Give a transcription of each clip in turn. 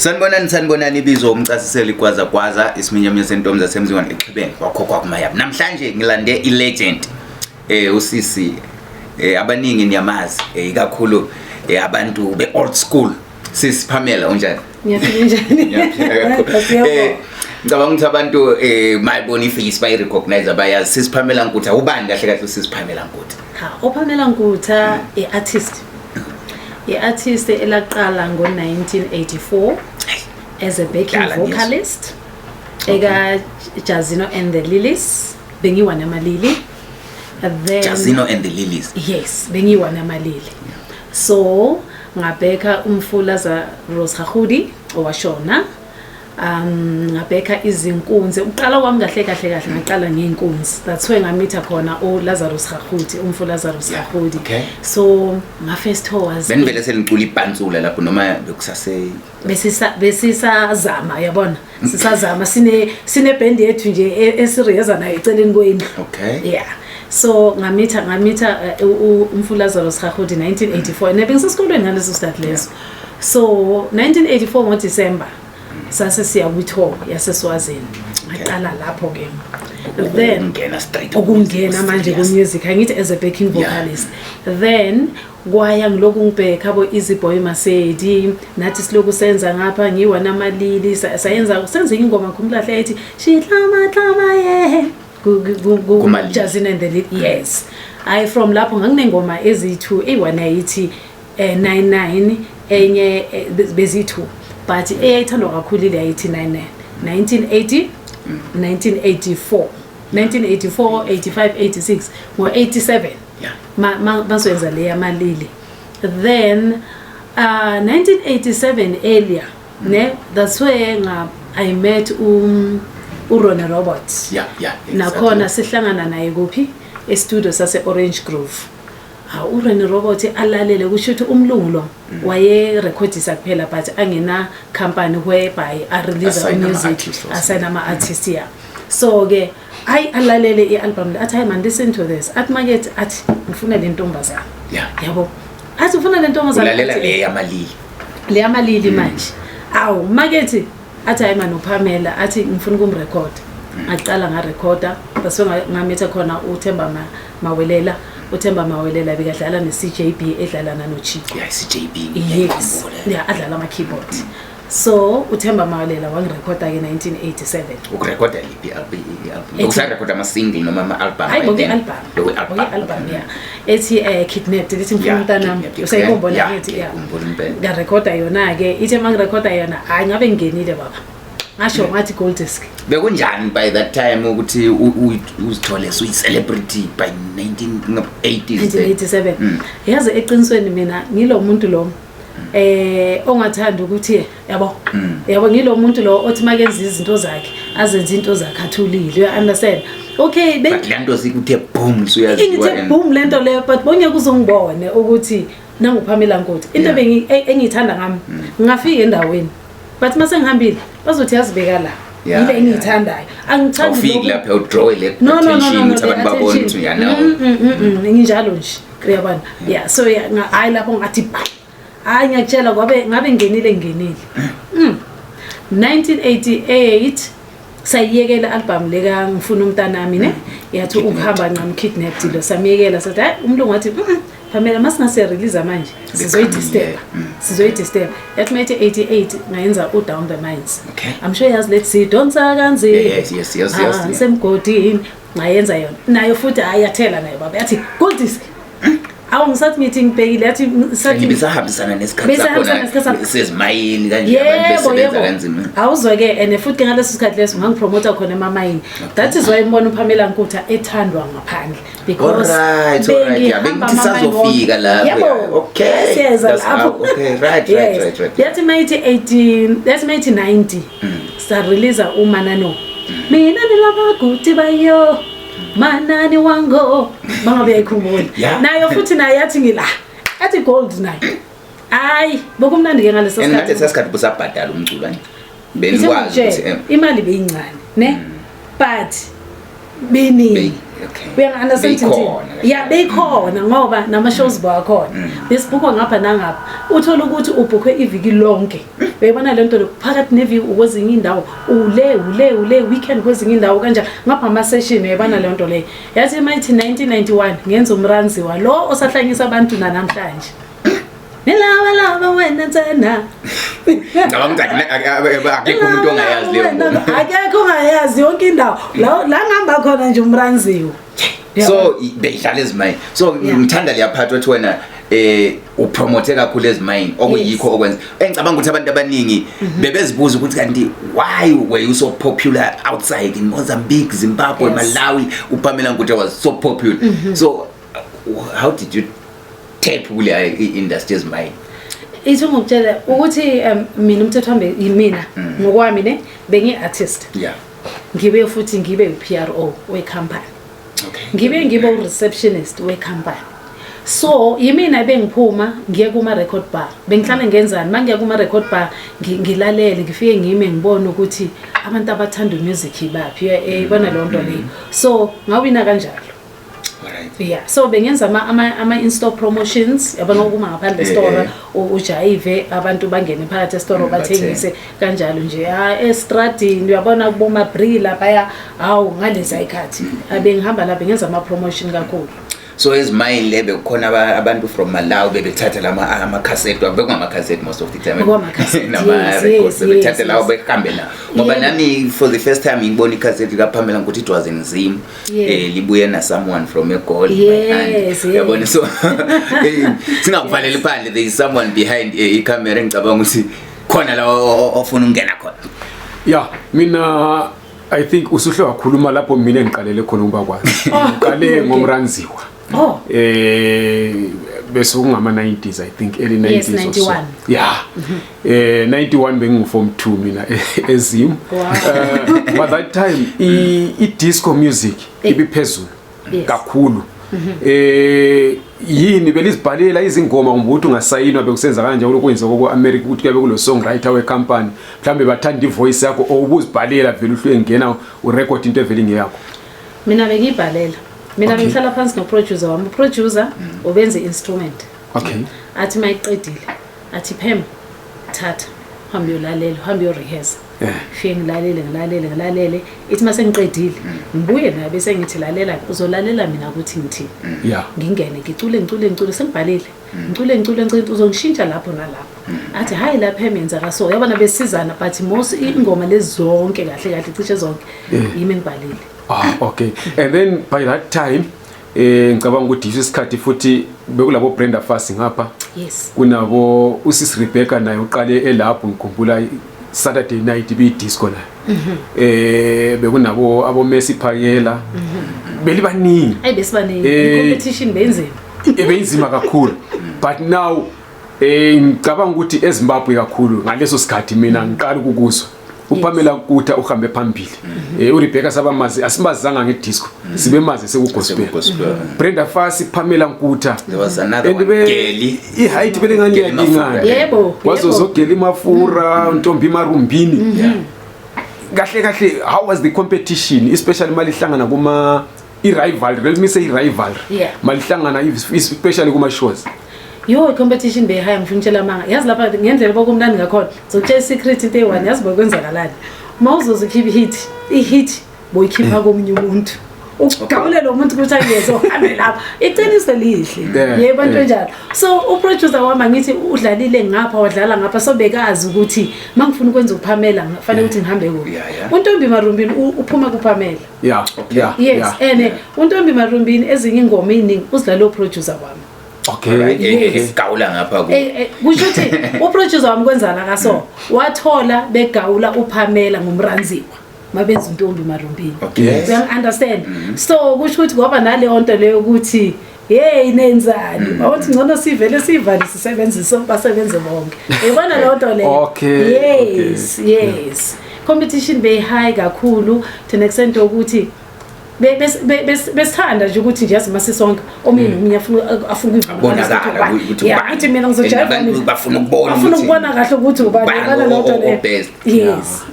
Sanibonani ibizo umchasiseli kwaza isiminyaminya sentombi zasemzingwane eXhibeni wakhokhwa kumayabo. Namhlanje ngilande ilegend usisi abaningi niyamazi ikakhulu abantu be old school. Sis Pamela unjani? Ngiyaphila njani? Ngicabanga ukuthi abantu mayibona iface bay recognize abayazi Sis Pamela Nkutha. Ubani kahle kahle Sis Pamela Nkutha? uPamela Nkutha i-artist elaqala ngo-1984 as a backing vocalist eka Jazino and the Lilies. Bengiwana Malili. Then Jazino and the Lilies. Yes, bengiwana Malili. So ngabheka umfulaza Rose Khahudi owashona. Ngabheka izinkunzi. Uqala kwami kahle ngaqala ngeinkunzi. That's where ngamitha khona uLazarus Khahudi, umfulazarus Khahudi. Okay. So my first tour was benivele selicula ipantsula lapho noma bekusase besisazama yabona. Sisazama sine band yethu nje esiriyeza nayo eceleni kwendlu. Okay. Yeah. So ngamitha umfulazarus Khahudi 1984 nebengisesikolweni ngaleso sikhathi leso. So 1984 ngoDecember sase siya kwitho yaseSwazini. Ngaqala lapho ke. Then ukungena manje ku music angithi as a backing vocalist. Then kwaya ngiloko ngibheka abo Easy Boy Masedi nathi siloku senza ngapha ngiwana Malili senza ingoma kumlahle ethi shihlama ye ku Jazino and the Lilies. Yes. I from lapho nganginengoma ezi2 eyiwana yithi 99 enye bezithu. But eyayithandwa kakhulu ile yayithi 99 1980 1984 85 86 ngo87 masoyenza le yamalili. Then 1987 earlier ne that's where I met uRonnie Roberts. Yeah. Nakhona sihlangana naye kuphi e-studio sase Orange Grove. uRonnie Roberts alalele kusho ukuthi umlungu lo waye recordisa kuphela but angena company whereby a release music asayina ama artists ya. So ke alalele ialbum athi hey man listen to this at market athi ngifuna le ntombazana. Yabo athi ufuna le ntombazana ulalela le yamalili manje market athi hey man uPamela athi ngifuna ukumrecord. Aqala ngarecorda bese ngamitha khona uThemba Mawelela. uThemba Mawelela bekadlala neCJB edlalana noChico. Yeah, CJB. Yes. Yeah, adlala ama keyboard. So uThemba Mawelela wangirecorda ke 1987. Ukurecorda lipi album? Ukusarecorda ama single noma ama album? Hayi bonke album yeah. Ethi Kidnapped lithi ngifuna umntanami. Usayibona ngithi yeah. Ngarecorda yona ke ithi mangirecorda yona hayi ngabe ngingenile baba. Ngasho ngathi gold disc. Bekunjani by that time ukuthi uzithole uyi-celebrity by 1987? Yazi eqinisweni mina ngilo muntu lo ongathanda ukuthi yabo ngilo muntu lo othi makenza izinto zakhe azenza into zakhe athulile. You understand? Okay but lento sikuthe boom suyazi ngithe boom lento le but bonke kuzongibone ukuthi nanguPamela Nkutha into engiyithanda ngami ngafika endaweni but mase ngihambile bazothi yazibeka la ile engiyithandayo angithandi ufike lapha udraw ile attention abantu babona ukuthi yana nginjalo nje uyabona yeah so hayi lapho ngathi ngiyakutshela ngabe ngenile 1988 sayiyekela album leka ngifuna umntanami ne yathi ukuhamba ncam Kidnapped lo samiyekela sathi hayi umlungu wathi Pamela masingase release manje sizoyidisturb yathi 1988 ngayenza Down the Mines. I'm sure yazi let's see don't kanzi yes semgodini ngayenza yona nayo futhi ayathela nayo baba yathi gold disc ngisathi ngithi ngibhekile yathi sathi bisahambisana nesikhathi sakho sezimayini kanje abantu besebenza kanzima awuzwe ke and futhi ngaleso sikhathi leso ngangipromote khona emamayini. That is why ngibona uPamela Nkutha ethandwa ngaphandle because alright bengisazofika lapho okay right yathi 1990 sa release uManano mina nilabaguti bayo Manani wango bangabe ayikhumbula nayo futhi naye yathi ngila athi gold nayo hayi bokumnandi ke ngaleso sikhathi ngathi sesikhathi busabhadala umculo nje benikwazi imali beyincane ne but beni uyangi-understand yeah beyikhona ngoba nama-shows bawakhona besibhukhwa ngapha nangapha uthola ukuthi ubhukhwe iviki lonke uyayibona le nto le phakathi neviki ukwezinye indawo ule weekend kwezinye indawo kanjani ngapha ama-session uyayibona le nto leyo yathi mayithi 1991 ngenza umranziwa lo osahlanyisa abantu nanamhlanje nilawalaba wena nsena akekho umuntu ongayazi leyo ngoma akekho ongayazi yonke indawo la ngihamba khona nje umranziwo so beyidlala ezimayini so ngithanda liyaphatha ukuthi wena upromote kakhulu ezimayini okuyikho okwenza engicabanga ukuthi abantu abaningi bebezibuza ukuthi kanti why were you so popular outside in Mozambique, Zimbabwe, Malawi? uPamela Nkutha was so popular so how did you tap kule industry ezimayini? Ithi ngokutshela ukuthi mina umthetho wami yimina ngokwami ne bengi-artist ngibe futhi ngibe u-PRO we-company ngibe u-receptionist we-company so yimina bengiphuma ngiye kuma-record bar bengihlale ngenzani mangiya kuma-record bar ngilalele ngifike ngime ngibone ukuthi abantu abathanda music ibaphi ibona leyo nto leyo so ngawina kanjalo yeah so bengenza ama-in-store promotions yabona ukuma ngaphandle store ujayive abantu bangene phakathi estore bathengise kanjalo nje estradini uyabona kuboma brilla baya hawu ngalezi ayikhathi abengihamba la bengenza ama-promotion kakhulu so ezimayini lebe kukhona abantu from Malawi bebethatha ama cassette bekungama cassette most of the time nama records bebethatha lawo behambe na ngoba nami for the first time ngibona icassette kaPamela ukuthi it was in Zim libuye na someone from eGoli yabona so singakuvaleli phandle there is someone behind icamera ngicabanga ukuthi khona la ofuna ungena khona mina I think usuhle wakhuluma lapho mina engiqalele khona ukuba kwazi uqale ngomranziwa bese kungama 90s I think early 90s yes, 91 91 bengiform 2 mina ezim by that time i-disco music ibiphezulu kakhulu yini belizibhalela izingoma ngobuthi ungasayinwa bekusenza kanje lokwenza ku-America ukuthi kuyabe kulo songwriter we-company mhlambe bathanda ivoice yakho ubuzibhalela vele uhlwe ngena urecord into evele ngeyakho mina bengibhalela mina bengihlala phansi no-producer wami uproducer ubenze instrument athi mayiqedile athi Phem thatha uhambe uyolalela uhambe uyorehearse fike ngilalele ithi mase ngiqedile ngibuye naye bese ngithi lalela uzolalela mina ukuthi ngithini ngingene ngicule sengibhalile ngicule uzongishintsha lapho nalapho athi hayi la Phem yenza kaso yabona besizana but most ingoma lezi zonke kahle cishe zonke yimi ngibhalile and then by that time ngicabanga ukuthi isikhathi futhi bekulabo Brenda Fassie ngapha kunabo uSis Rebecca naye uqale elapho ngikhumbula Saturday night disco naye bekunabo abo Messi Phakela belibaningi competition benzima kakhulu but now ngicabanga ukuthi eZimbabwe kakhulu ngaleso sikhathi mina ngiqala ukukuzwa uPamela Nkutha uhambe phambili uRebecca sabamazi asimazanga ngedisco sibemazi sekugospel Brenda Fassie Pamela Nkutha there was another girl iheight belengani yadingana yebo wazozogela imafura Ntombi Marumbini kahle how was the competition especially malihlangana kuma i-rivalry let me say i-rivalry malihlangana especially kuma shows competition behaya ngifundela manga yazi lapha ngendlela bokumnandi ngakhona zokutshela isecret into eyi-1 yazi bokwenzakalani uma uzozikhipha i-hit boyikhipha komunye umuntu ukugawulela lo muntu ukuthi angezohambe lapha iqiniso lihle yebo into enjalo so uproducer wami ngithi udlalile ngapha wadlala ngapha so bekazi ukuthi mangifuna ukwenza uPamela kufanele ukuthi ngihambe kuye uNtombi Marumbini uphuma kuPamela yes ene uNtombi Marumbini ezinye ingoma eziningi uzidlala uproducer wami gawula ngapha kusho ukuthi uproducer wami kwenzana kaso wathola begawula uPamela ngomranziwa mabenza uNtombi Marumbini understand so kusho ukuthi ngoba nale nto leyo ukuthi hey nenzani awuthi ngcono sivele sivale sisebenzise basebenze bonke uyabona le nto leyo yes competition be high kakhulu to an extent ukuthi besithanda nje ukuthi nje yazi masisonke omunye nomunye afuna ukubonakala ukuthi yathi mina ngizojayiva abantu bafuna ukubona kahle ukuthi ubani yabona lonto le yes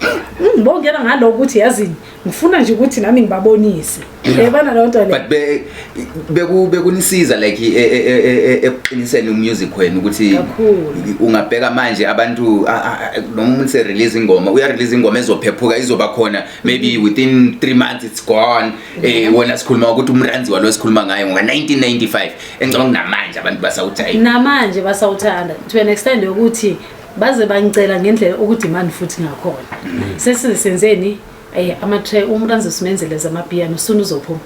ngibongela ngaloko ukuthi yazi ngifuna nje ukuthi nami ngibabonise yabona lonto le but bekunisiza like eqiniseni umusic wenu ukuthi ungabheka manje abantu noma umuntu se release ingoma uya release ingoma ezophephuka izoba khona maybe within 3 months it's gone wona sikhuluma ukuthi umranzi walo sikhuluma ngayo ngo1995 engicabanga namanje abantu basawuthanda to an extent ukuthi baze bangicela ngendlela ukudemand futhi ngakhona sesizenzeni ama-track umranzi simenzele zamapiano sona uzophuma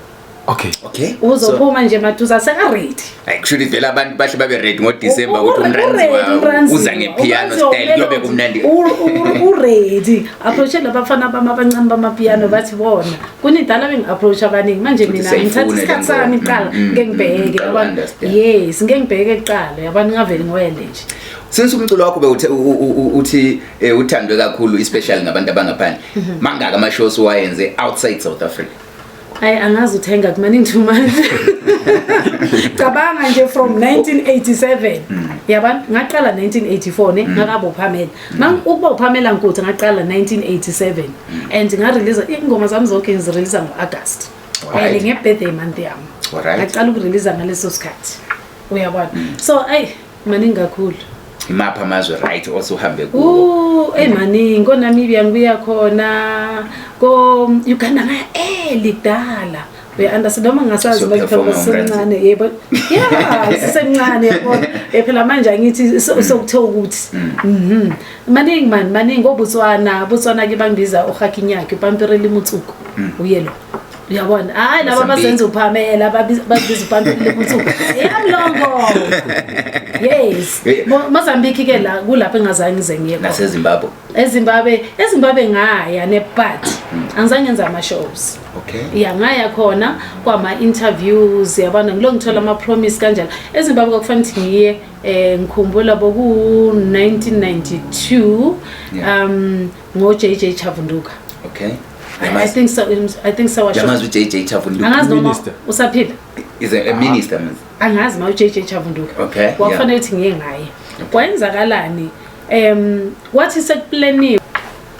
okay uzophuma nje maduza seka ready actually vela abantu bahle babe ready ngoDecember ukuthi umranzi uza ngepiano style kuyobe kumnandi ready approach labafana abancane bamapiano bathi bona kunidala bengi-approach abaningi manje mina ngithatha isikhathi sami iqala ngengibheke abantu yes ngengibheke eqala yabantu ngaveli ngwele nje since umculo wakho uthi uthandwe kakhulu especially ngabantu abangaphandle mangaka ama shows wayenze outside South Africa angazi uthenga kumaningi too much cabanga nje from 1987 yabani ngaqala 1984 ne ngakabo Pamela ukuba uPamela Nkosi ngaqala 1987 and ngarelease ingoma zami zonke ngizirelease ngoAugust nge-birthday month yami ngaqala ukurelease ngaleso sikhathi uyabona so maningi kakhulu imapha amazwe right also uhambe kuwo maningi ko Namibia ngibuya khona ko Uganda likudala understand noma ngasazi bakho semncane yebo sisemncane yabona phela manje angithi sokuthe ukuthi maningi oBotswana ke bangibiza uHakinyaki uPampireli Mutsuku uyelo uyabona laba bazenza uPamela babiza uPampireli Mutsuku yamlongo yes Mozambique ke la kulapho engazange ngize ngiye naseZimbabwe eZimbabwe ngaya neBut angizange ngenza ama shows ngaya khona kwama interviews yabona ngilongithola ama promise kanjalo eZimbabwe kwakufanele ukuthi ngiye ngikhumbula boku 1992 ngo JJ Chavunduka I think so yamazi JJ Chavunduka minister usaphila is a minister angazi ma JJ Chavunduka wakufanele ukuthi ngiye ngaye kwenzakalani wathi sekuplaniwe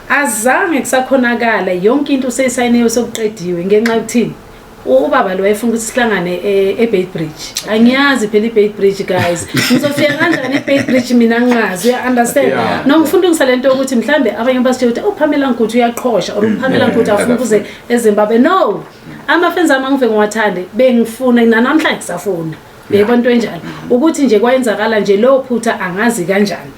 azange kusakhonakala yonke into seyisayiniwe sokuqediwe ngenxa yokuthini ubaba lo wayefuna ukuthi sihlangane eBaitbridge angiyazi phela iBaitbridge guys ngizofika kanjani eBaitbridge mina ngingazi uya understand noma ngifunda ngisalento ukuthi mhlambe abanye basithe ukuthi uPamela Nkosi uyaqhosha or uPamela Nkosi afuna ukuze eZimbabwe no ama-fans ami angive ngiwathande bengifuna namhlanje kusafuna beyibona into enjalo ukuthi nje kwayenzakala nje lo phutha angazi kanjani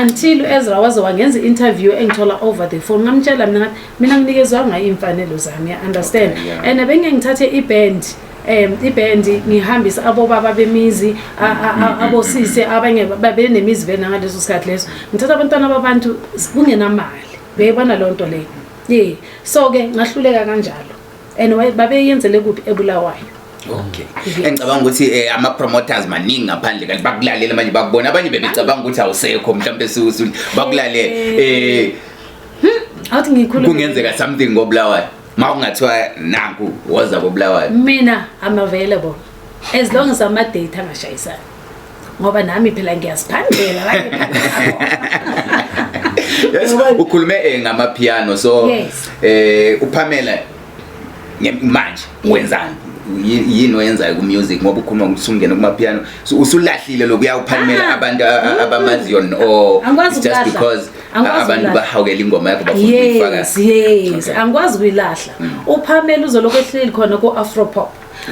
until Ezra waze wangenza interview engithola over the phone ngamtshela mina nginikezwanga imfanelo zami ya understand and bengengithathe iband ngihambisa abo baba bemizi abosisi abanye babenemizi vena ngaleso sikhathi leso ngithatha abantwana babantu kungenamali beyibona lonto le so ke ngahluleka kanjalo and babeyenzele kuphi eBulawayo engicabanga ukuthi ama promoters maningi ngaphandle kanti bakulalela manje bakubona abanye bebecabanga ukuthi awusekho mhlawumbe bakulalela awuthi ngikhuluma kungenzeka something ngoBulawayo makungathiwa nanku woza koBulawayo mina I'm available as long as ama date angashayisana ngoba nami phela ngiyasiphandela ukhulume ngamapiano so uPamela manje wenzani yini oyenzayo ku-music ngoba ukhuluma ukuthi ungena kuma-piano so usulahlile lokuya uPamela abantu abamaziyo or just because abantu bahawukela ingoma yakho bafuna ukuyifaka yes angikwazi ukuyilahla uPamela uzoloko ehleli khona ku-afropop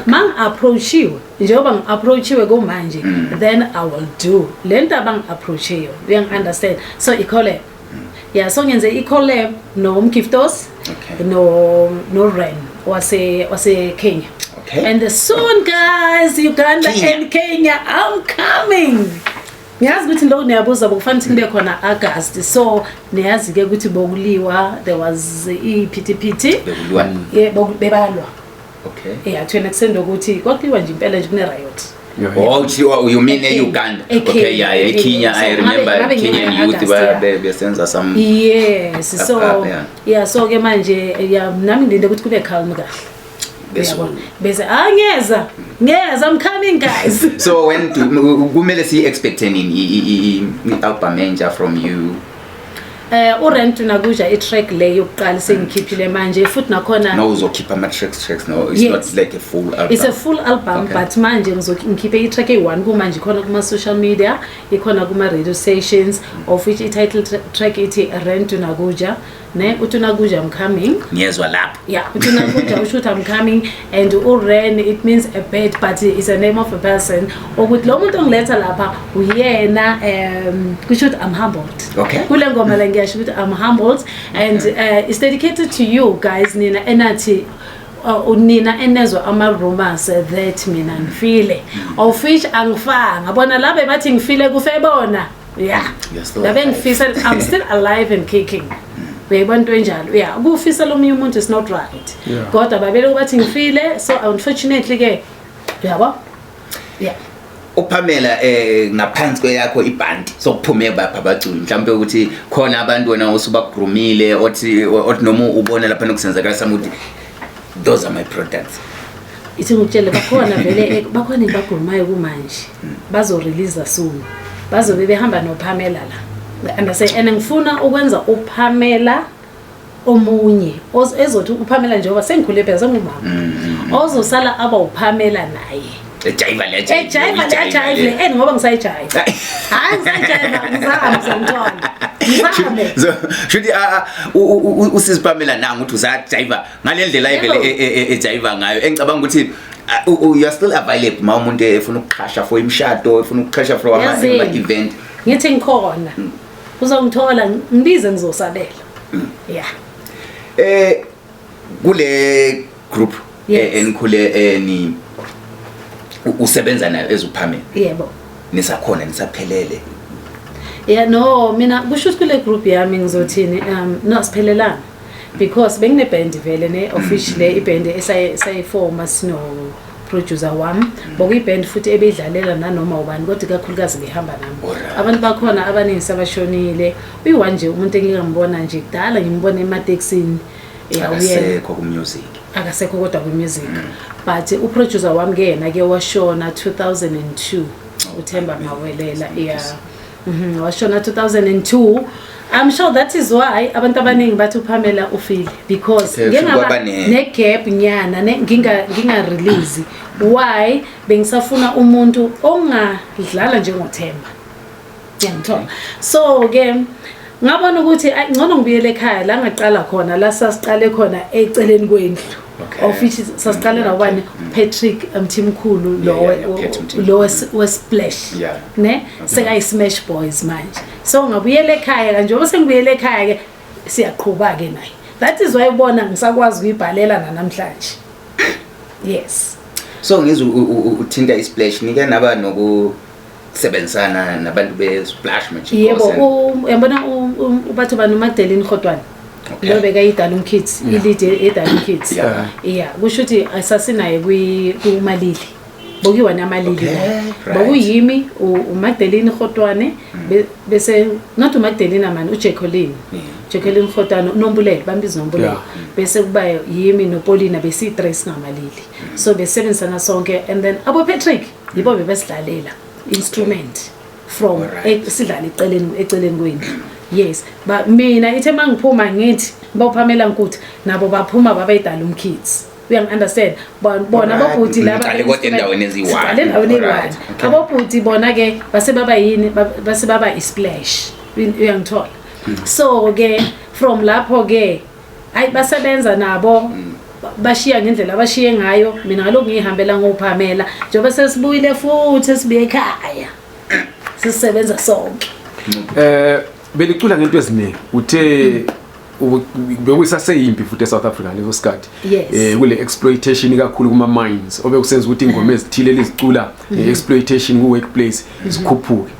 mang-approachiwe njengoba ngi-approachiwe komanje then I will do lento abang-approachiwe uyangi-understand so i-collab so ngenze i-collab noMgiftos no Ren wase Kenya. And soon guys, Uganda and Kenya, I'm coming. Niyazi ukuthi lo niyabuza bokufanele ngibe khona August. So niyazi ke ukuthi bokuliwa there was iPTPT. Bebalwa. To an extent ukuthi kwakuliwa nje impela nje kune riot. You mean Uganda? Kenya. I remember Kenyan youth besenza some. Yes. So so ke manje nami ngilinde ukuthi kube calm kahle. bese angeza I'm coming guys. So when kumele si expect any album enja from you? Urent Naguja i-track le yokuqala sengikhiphile manje futhi nakhona no uzokhipha ama-tracks no it's not like a full album. It's a full album, okay. But manje ngizokhiphe i-track eyi-1 kumanje khona kuma-social media ikhona kuma-radio stations of which i-title track ithi Rent Naguja ne uTunaguja I'm coming ngiyezwa lapho uTunaguja usho ukuthi I'm coming and uRen it means a bird but it's a name of a person ukuthi lo muntu ongiletha lapha uyena kusho ukuthi I'm humbled kule ngoma la ngiyasho ukuthi I'm humbled and it's dedicated to you guys nina enathi unina enezwa ama-rumors that mina ngifile of which angifanga ngabona laba bathi ngifile kufe bona labe ngifisa I'm still alive and kicking uyayibona into enjalo kufisa lo munye umuntu is not right kodwa babele ukuthi ngifile so unfortunately ke yabo uPamela ngaphansi kweyakho ibhandi sokuphume bapha abaculi mhlawumbe ukuthi khona abantu wena osubagrumile othi noma ubona lapha nokusenzakala samuthi those are my products ithi ngikutshele bakhona vele bakhona ibagrumayo kumanje bazo release soon bazobe behamba noPamela la and ngifuna ukwenza uPamela omunye ezothi uPamela njengoba sengikhule phela ngumama ozosala aba uPamela naye ejiva ngoba ngisayijiva hayi ngisayijiva ngizama so should usiSipamela nanga ukuthi usajiva ngalendlela ejiva ngayo engicabanga ukuthi you are still available ma umuntu efuna ukuqhasha for imshado efuna ukuqhasha for ama event ngithi ngikhona uzongithola ngibize ngizosabela kule group enikhule ni usebenza nayo ezuPamela yebo nisakhona nisaphelele no mina kusho ukuthi kule group yami ngizothini no siphelelana because bengine band vele ne officially iband esayifoma sino producer wami bokuyiband futhi ebedlalela nanoma ubani kodwa kakhulukazi behamba nami abantu bakhona abaningi sabashonile uyiwa nje umuntu engingambona nje kudala ngimbona emaTexini akasekho ku music akasekho kodwa ku music but uproducer wami ke yena ke washona 2002 uThemba Mawelela washona 2002 I'm sure that is why abantu abaningi bathi uPamela ufile because ngengaba ne gap nyana nginga release why bengisafuna umuntu ongadlala njengoThemba ngiyangithola so ke ngabona ukuthi ngcono ngibuyele ekhaya la ngaqala khona la sasiqale khona eceleni kwendlu of which sasiqale nabani Patrick Mthimkhulu lo we-Splash ne sekayi-Smash Boys manje so ngabuyele ekhaya kanjengoba sengibuyele ekhaya ke siyaqhubeka ke naye that is why ubona ngisakwazi ukuyibhalela namhlanje yes so ngizwe uthinta iSplash nike naba nokusebenzisana nabantu beSplash manje yebo uyabona ubathu banu Magdalene Khotwane lo bekayidala Kids ilead edala Kids kusho ukuthi asasinaye kumalili bokiwa namalili bokuyimi uMagdalene Khotwane bese not uMagdalene man uJacqueline Khotwane uNombulelo bambiza Nombulelo bese kuba yimi noPaulina besi3 ngamalili so besebenzisana sonke and then abo Patrick yibo bebesidlalela instrument from sidlala eceleni kwendlu yes but mina ithe mangiphuma ngithi bawuPamela Nkuthi nabo baphuma babayidala Kids uyangi-understand bona abobhuti laba endaweni eziyi-1 abobhuti bona ke base baba iSplash uyangithola so ke from lapho ke ayi basebenza nabo bashiya ngendlela abashiye ngayo mina ngalokho ngihambela ngoPamela njengoba sesibuyile futhi sibuye ekhaya sisebenza sonke belicula ngento eziningi uthe bekusaseyimpi futhi eSouth Africa leso sikhathi kule exploitation kakhulu kuma mines obekusenza ukuthi ingoma ezithile lezicula exploitation ku workplace zikhuphuke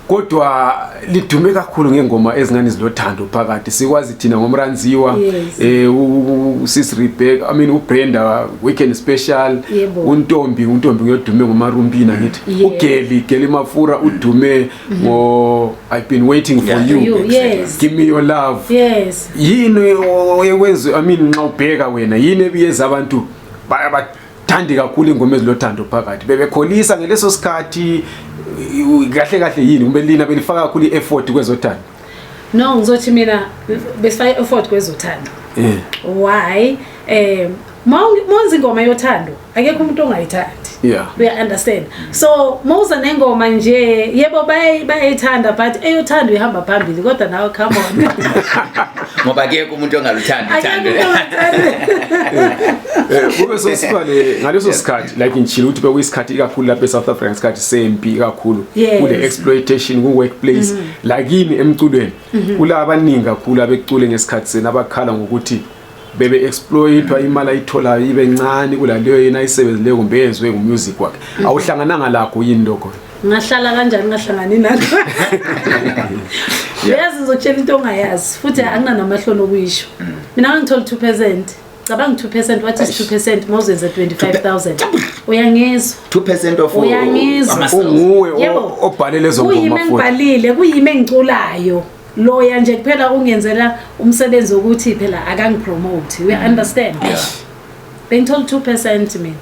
kodwa lidume kakhulu ngengoma ezingani zilothando phakathi sikwazi thina ngomranziwa uSis Rebecca uBrenda Weekend Special untombi ngiyodume ngomarumpina ngithi ugeli Mafura udume ngo I've been waiting for you give me your love yini oyekwenza nxa ubheka wena yini ebiyenza abantu bathandi kakhulu ingoma ezilothando phakathi bebekholisa ngeleso sikhathi kahle yini kumbe lina belifaka kakhulu i-effort kwezothando? No, ngizothi mina besifaka effort kwezothando. Why? Monza ingoma yothando akekho umuntu ongayithandi. Yeah. We understand. So Moza nengoma nje yebo bayayithanda but eyothando ihamba phambili kodwa nawe come on. Ngoba akekho umuntu ongaluthandi uthando. Kube sosifane ngaleso sikhathi like ngitshilo ukuthi bekuyisikhathi kakhulu lapha eSouth Africa ngesikhathi sempi kakhulu kule exploitation ku workplace la kini emculweni kula abaningi kakhulu abecule ngesikhathi sena abakhala ngokuthi bebe exploitwa imali ayithola ibe ncane kulaleyo yena ayisebenzileyo kumbe yezwe ngumusic wakhe awuhlangananga lakho yini lokho? Ngahlala kanjani ngahlangani nakho? Yazi ngizotshela into ongayazi futhi anginanamahloni okuyisho. Mina ngithola 2%. Cabanga 2%, what is 2%? Moses at 25,000. Uyangizwa? 2% of unguwe obhale lezo ngoma futhi. Kuyimi ngibhalile, kuyimi engiculayo. Loya nje kuphela ungenzela umsebenzi ukuthi phela akangipromote. We understand. Bengithola 2% mina.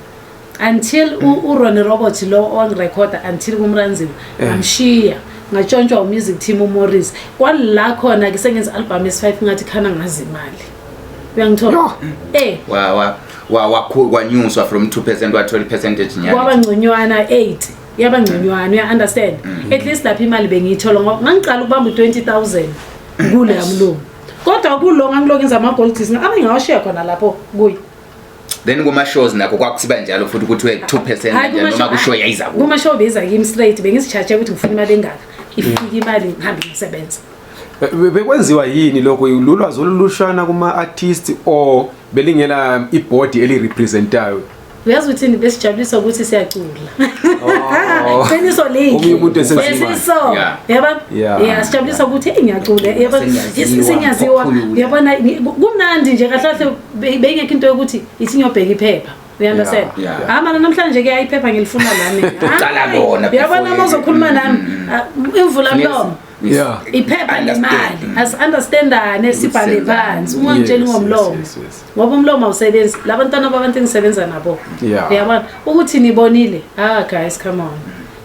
Until uRonnie Robert lo ongirecorda until kumranziwe ngamshiya ngatshontshwa umusic team uMorris kwala khona ke sengenza album S5 ngathi khana ngazi imali uyangithola kwanyuswa from 2% wathola percentage nyaka kwaba ngconywana 8 yaba ngconywana you understand at least lapha imali bengiyithola ngoba ngangiqala ukubamba 20,000 kule yamlungu kodwa kulonga ngilokenza ama gold disc abengawashiya khona lapho kuyi then kuma shows nakho kwakusiba njalo futhi ukuthi we 2% noma kushow yayiza ku kuma show beza kimi straight bengisichache ukuthi ngifuna imali engaka ifika imali ngihambe ngisebenza bekwenziwa yini lokho ulwazi olulushana kuma artists or belingela iboard eli representayo? Uyazi uthini besijabulisa ukuthi siyacula. Qiniso leki. Umuntu esenzima. Yaba? Yeah, sijabulisa ukuthi ngiyacula. Yaba sinyaziwa. Yabona kumnandi nje kahle bengekho into yokuthi ithi ngiyobheka iphepha. Uyandasela? Mana namhlanje ke ayiphepha ngilifuna lami. Uqala lona. Yabona mozokhuluma nami imvula mlomo. Yeah. Iphepha nemali. As understandane sibhale phansi. Ungangitshela ngomlomo. Ngoba umlomo awusebenzi. Labantwana babantu engisebenza nabo. Yabona ukuthi nibonile. Guys come on.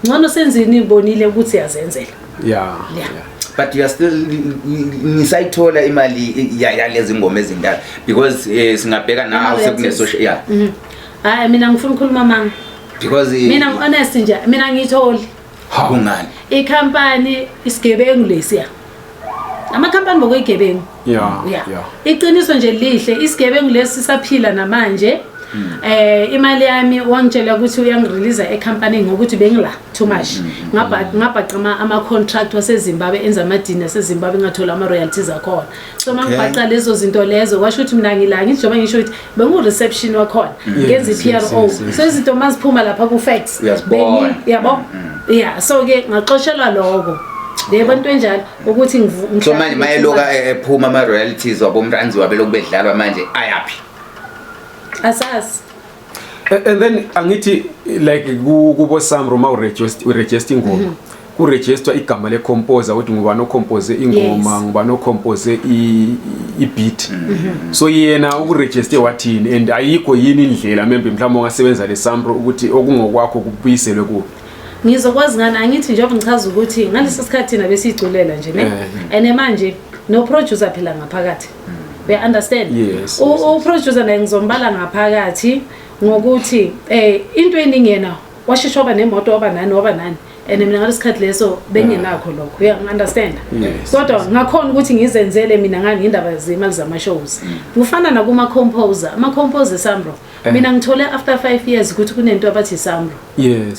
Ngcono senzini nibonile ukuthi yazenzela. Yeah. But you are still nisayithola imali yalezi ngoma ezindala because singabheka nawe sekune social hayi mina ngifuna ukukhuluma mama because mina honest nje mina ngitholi kungani icompany isigebengu lesiya amakhampani bokuyigebengu iqiniso nje lihle isigebengu lesi saphila namanje imali yami wangitshela ukuthi uyangirelease ecompany ngokuthi bengila too much ngabhaqama ama contract waseZimbabwe enza amadini aseZimbabwe ngathola ama royalties akhona so mangibhaqa lezo zinto lezo washo ukuthi mina ngila ngisho ngisho ukuthi bengu reception wakhona ngenza iPRO so izinto maziphuma lapha ku facts yabo so ke ngaxoshelwa lokho lebantu enjalo ukuthi so manje mayeloka ephuma ama royalties wabomranzi wabe lokubedlalwa manje ayapi asas and then angithi like kubo Samro ma uregister ingoma ku register igama le composer ukuthi ngubani ocompose ingoma ngubani ocompose beat so yena ukuregister wathini and ayikho yini indlela membe mhlawumbe ongasebenza le Samro ukuthi okungokwakho kubuyiselwe ku ngizokwazi ngani angithi njengoba ngichaza ukuthi ngaleso sikhathi thina besiculela nje ne ene manje no producer phela ngaphakathi we understand u producer naye ngizombala ngaphakathi ngokuthi into eningi yena washishwa ba nemoto oba nani and mina ngalesikhathi leso bengenakho lokho you understand kodwa ngakhona ukuthi ngizenzele mina ngani indaba zemali zama shows kufana na kuma composer ama composer Samro mina ngithole after 5 years ukuthi kunento abathi Samro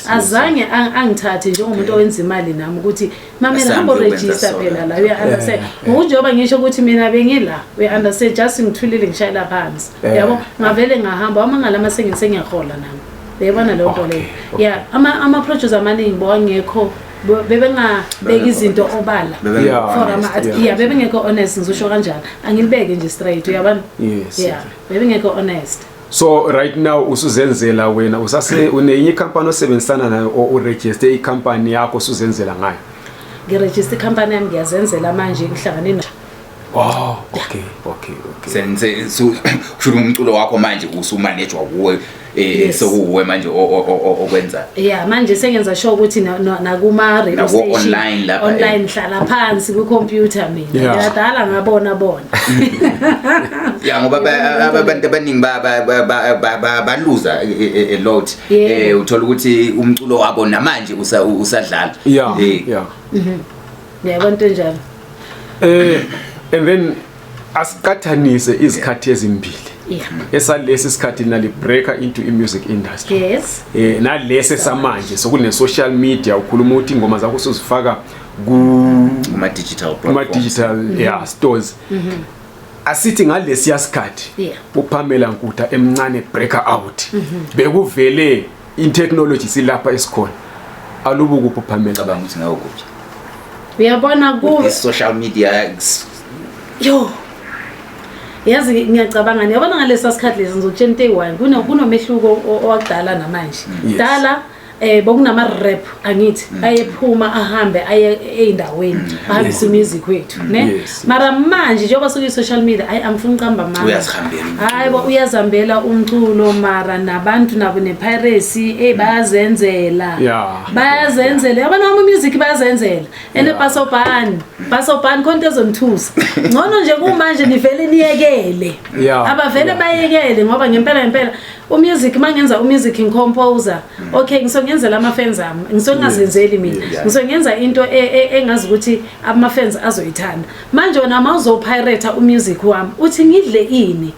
azange angithathe njengomuntu owenza imali nami ukuthi mamela hambo register phela la you understand ngokunjoba ngisho ukuthi mina bengila we understand just ngithulile ngishayela phansi yabo ngavele ngahamba amangalama sengiyahola nami bebona lonto leyo ama producer amaningi bongekho bebengabeka izinto obala for ama bebengekho honest ngizosho kanjalo angilibeke nje straight uyabona bebengekho honest. So right now usuzenzela wena unenye company osebenzisana nayo uregister icompany yakho usuzenzela ngayo? Ngiregister icompany yami ngiyazenzela manje ngihlangane Oh, okay. senze shuru umculo wakho manje usumanejwa kuwe sokuwe manje okwenza yeah manje sengenza sure ukuthi nakuma radio station online lapha online hlala phansi ku computer mina ngiyadala ngabona yeah ngoba abantu abaningi baluza a lot uthola ukuthi umculo wabo namanje usadlala yeah abantu njalo and then asiqathanise izikhathi ezimbili esalesi sikhathi nali breaker into music industry yes nalese samanje sokune social media ukhuluma ukuthi ingoma zakho usuzifaka kuma digital stores asithi ngalesi yasikhathi uPamela Nkutha emncane breaker out bekuvele in technology silapha esikhona alubukuphi uPamela cabanga ukuthi ngawo kuphi uyabona ku social media yo yazi ngiyacabanga ngiyabona ngalesa sikhathi lezi ngizokutshela into eyi1 kunomehluko owaqala namanje dala bokunama rap angithi ayephuma ahambe aye eindaweni ahambise music wethu ne mara manje njengoba soku social media amfuna uqamba manje uyazihambela hayi uyazambela umculo mara nabantu nabo nepiracy bayazenzela yabona music bayazenzela ene basobani konke ezomthusa ngcono nje kumanje nivele niyekele abavele bayekele ngoba ngempela umusic mangenza umusic composer okay ngisongenzela ama fans ami ngisongazenzeli mina ngisongenza into engazi ukuthi ama fans azoyithanda manje wona mawuzopirate umusic wami uthi ngidle ini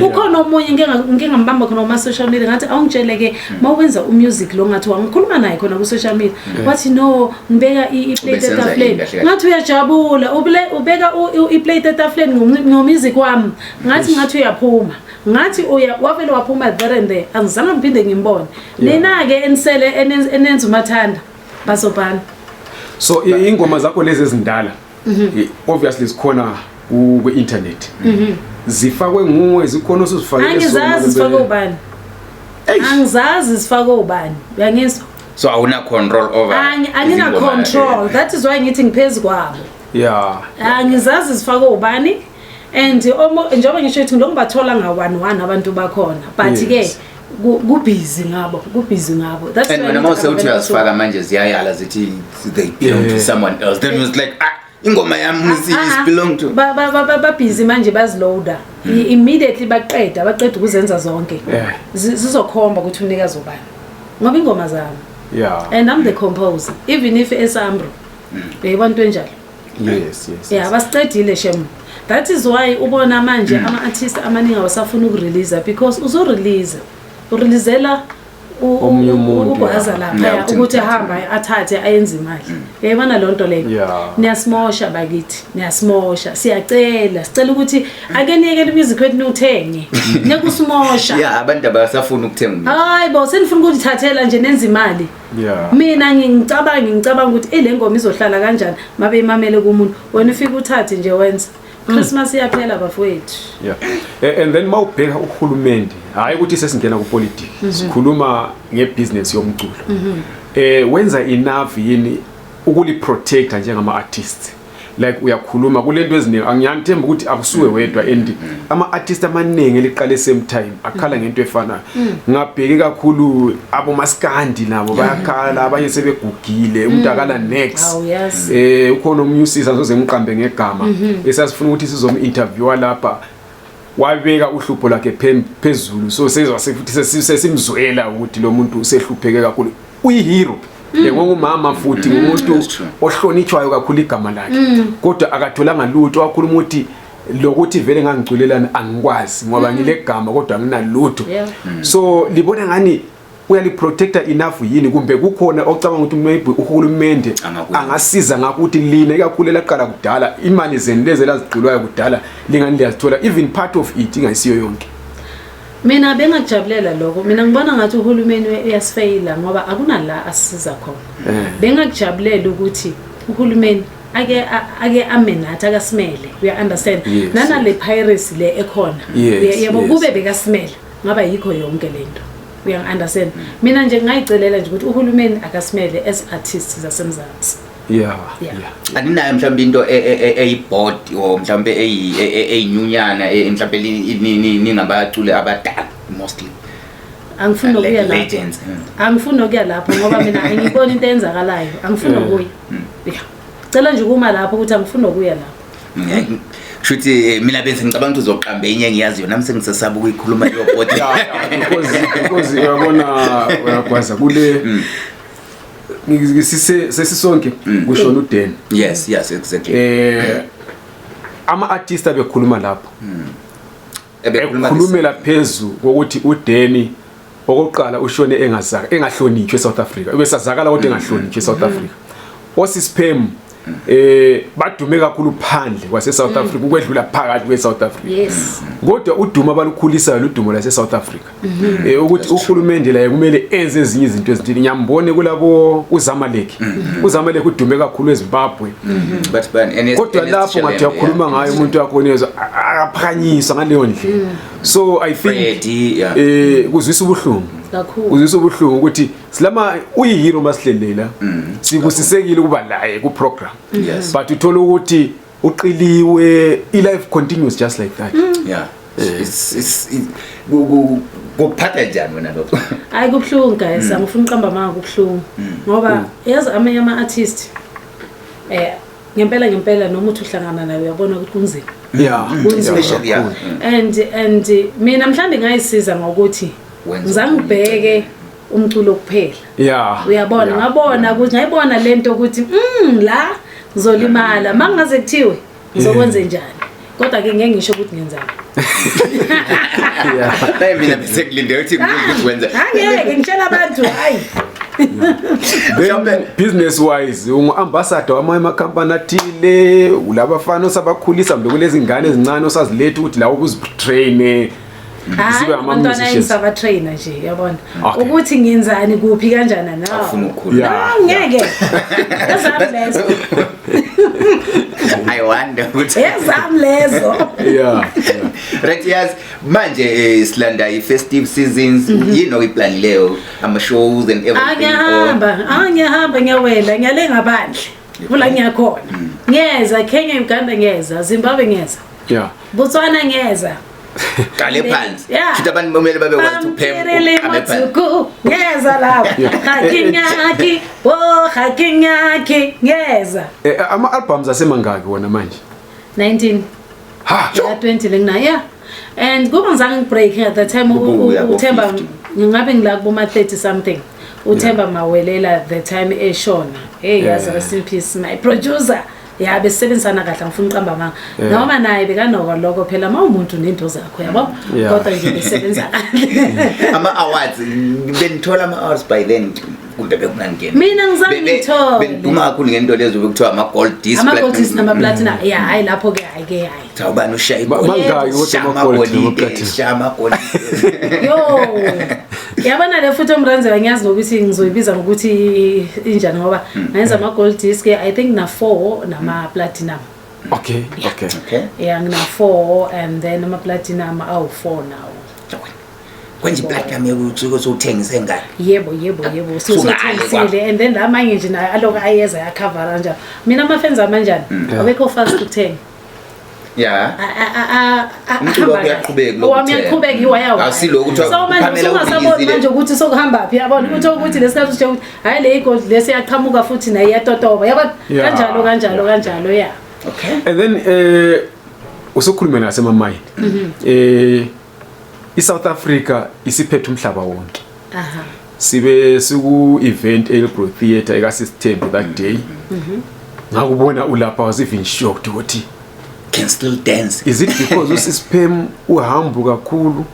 ukhona omunye ngingambamba khona kuma social media ngathi awungitsheleke mawenza umusic lo ngathi wangikhuluma naye khona ku social media wathi no ngibeka iplate etafuleni ngathi uyajabula ubeka iplate etafuleni ngomusic wami ngathi uyaphuma ngathi wavele waphuma there and there angizange ngiphinde ngimbone nina ke enisele enenza umathanda basobani so ingoma zakho lezi ezindala obviously zikhona ku internet zifakwe nguwe zikhona usuzifake angizazi zifake ubani uyangizwa so awuna control over angina control that is why ngithi ngiphezulu kwabo angizazi zifake ubani and njengoba ngisho ukuthi ngokubathola nga1 abantu bakhona but ke kubhizi ngabo that's why noma usewuthi uyasifaka manje ziyayala zithi they belong to someone else then it's like ingoma yami is belong to ba busy manje baziloader immediately baqeda ukuzenza zonke zizokhomba ukuthi unikazi ubani ngoba ingoma zami and I'm the composer even if esambro beyibantu enjalo yes basiqedile shem. That is why ubona manje ama artists amaningi awasafuna ukurelease because ureleasela ukwaza lapha ukuthi hamba athathe ayenze imali yayibona lonto leyo niyasimosha bakithi siyacela ukuthi ake niyekele music wethu uthenge nekusimosha abantu abasafuna ukuthenga hayi bo senifuna ukuthi thathela nje nenza imali mina ngicabanga ukuthi le ngoma izohlala kanjani mabe imamele kumuntu wena ufika uthathe nje wenza Christmas iyaphela bafowethu and then mawubheka uhulumende hayi ukuthi sesingena ku politics sikhuluma ngebusiness yomculo wenza enough yini ukuli protect njengama artists like uyakhuluma kulento eziningi angiyanthemba ukuthi akusuwe wedwa and ama artists amaningi liqale same time akhala ngento efanayo ngabheki kakhulu abo maskandi nabo bayakhala abanye sebegugile umuntu akala next ukhona umusisa soze ngiqambe ngegama esasifuna ukuthi sizominterviewa lapha wabeka uhlupho lakhe phezulu so sezwa futhi sesimzwela ukuthi lo muntu usehlupheke kakhulu uyihero ngomama futhi umuntu ohlonitshwayo kakhulu igama lakhe kodwa akatholanga lutho wakhuluma ukuthi lokuthi vele ngangicwelelana angikwazi ngoba ngilegama kodwa anginalutho so libona ngani uyali protector enough yini kumbe kukhona ocabanga ukuthi maybe uhulumende angasiza ngakuthi lina ikakhulu laqala kudala imali zenileze lazigqilwayo kudala lingani liyazithola even part of it ingayisiyo yonke mina bengakujabulela lokho mina ngibona ngathi uhulumeni uyasifeyila ngoba akunala asisiza khona bengakujabulela ukuthi uhulumeni ake amenathi akasimele we understand nana le piracy le ekhona yebo kube bekasimela ngaba yikho yonke lento we understand mina nje ngayicelela nje ukuthi uhulumeni akasimele as artists zasemzansi yeah. Aninayo mhlawumbe into eyiboard or mhlawumbe eyinyunyana mhlawumbe ningabaculi abadala mostly. Angifuni ukuya lapho. Angifuni ukuya lapho ngoba mina angiboni into eyenzakalayo. Angifuni ukuya. Yeah. Cela nje ukuma lapho ukuthi angifuni ukuya lapho. Shuthi mina bese ngicabanga ukuthi uzoqamba enye ngiyaziyo nami sengisesaba ukuyikhuluma leyo board. Because uyabona uyakwazi kule sesisonke kushona uDen. Yes, exactly. Ama artists abekhuluma lapho. Ebekhulumela phezulu ukuthi uDen okokuqala ushone engahlonitshwe eSouth Africa. Ubesazakala kodwa engahlonitshwe eSouth Africa. Osisiphem badume kakhulu phandle kwase South Africa ukwedlula phakathi kweSouth Africa. Yes. Kodwa uduma balukhulisayo ludumo lase South Africa. Ukuthi uhulumende la kumele enze ezinye izinto ezithile. Ngiyambone kulabo uZamaleki. uZamaleki udume kakhulu eZimbabwe. Kodwa lapho ngathi yakhuluma ngayo umuntu wakhonezwa akaphakanyiswa ngaleyo ndlela. So I think kuzwisa ubuhlungu. Uzisa ubuhlungu ukuthi silama uyihero masihlelela sibusisekile kuba la ku program but uthola ukuthi uqiliwe life continues just like that. It's kuphatha njani wena lokho? Hayi kubhlungu guys, angifuni uqamba manga kubhlungu ngoba yazi amanye ama artists ngempela noma uthi uhlangana naye uyabona ukuthi kunzima. Especially and mina mhlambe ngayisiza ngokuthi ngizangibheke umculo kuphela. Uyabona ngabona ukuthi ngayibona lento ukuthi la ngizolimala mangaze kuthiwe ngizokwenza njani. Kodwa ke ngeke ngisho ukuthi ngenzani. Naye mina bese kulinde ukuthi ngikwenza. Angeke ngitshela abantu hayi. Business wise ungu-ambassador wama company athile ulabafana osabakhulisa mbe kulezi ngane ezincane osaziletha ukuthi la ukuzitrain sibe abantwana engisaba trainer nje yabona ukuthi ngenzani kuphi kanjani nawo afuna ukukhuluma ngeke yazami lezo I wonder ukuthi yazami lezo right yes manje silanda i-festive seasons iplan leyo ama shows and everything angihamba ngiyawela ngiyale ngaphandle vula ngiyakhona ngiyeza Kenya Uganda ngiyeza Zimbabwe ngiyeza Botswana ngiyeza Kale phansi futhi abantu bomele babekwazi ukuphema ngeza lapho hakinyaki hakinyaki ngeza ama albums asemangaki wona manje 19 20 lengina and kuba ngizange ngibreak at the time uThemba ngingabe ngila kuba 30 something uThemba Mawelela the time eshona yazi rest in peace my producer besebenzisana kahle ngifuna uqamba manga noma naye bekanoko lokho phela mawumuntu nento zakho yabo kodwa nje besebenza kahle ama awards benithola ama awards by then kumbe bekunangena mina ngizange ngithola benduma kakhulu ngento lezo bekuthiwa ama gold disc nama platinum hayi lapho ke hayi Thawubani ushaya mangaki kodwa ama gold shama gold yo yabona le futhi umranze ngiyazi ngokuthi ngizoyibiza ngokuthi injani ngoba ngayenza ama gold disc I think na 4 nama platinum. Okay. Yeah, ngina 4 and then ama platinum awu 4 now. Kwenje platinum yekuthi sokuthengise ngani? Yebo sothengisile and then lamanye nje nayo aloka ayeza yacover kanjalo. Mina ama fans amanjani? Awekho fast ukuthenga. Umculo uyaqhubeka uyaqhubeka iwayawo asiloko ukuthi so manje ungasaboni manje ukuthi sokuhamba phi yabona ukuthi lesikhathi nje ukuthi hayi le igold lesi yaqhamuka futhi naye yatotoba yaba kanjalo okay and then usokhuluma nasema mind iSouth Africa isiphethe umhlaba wonke sibe siku event eLbro Theatre eka-System that day ngakubona ulapha was even shocked ukuthi can still dance. Is it because uSisphem uhambu kakhulu?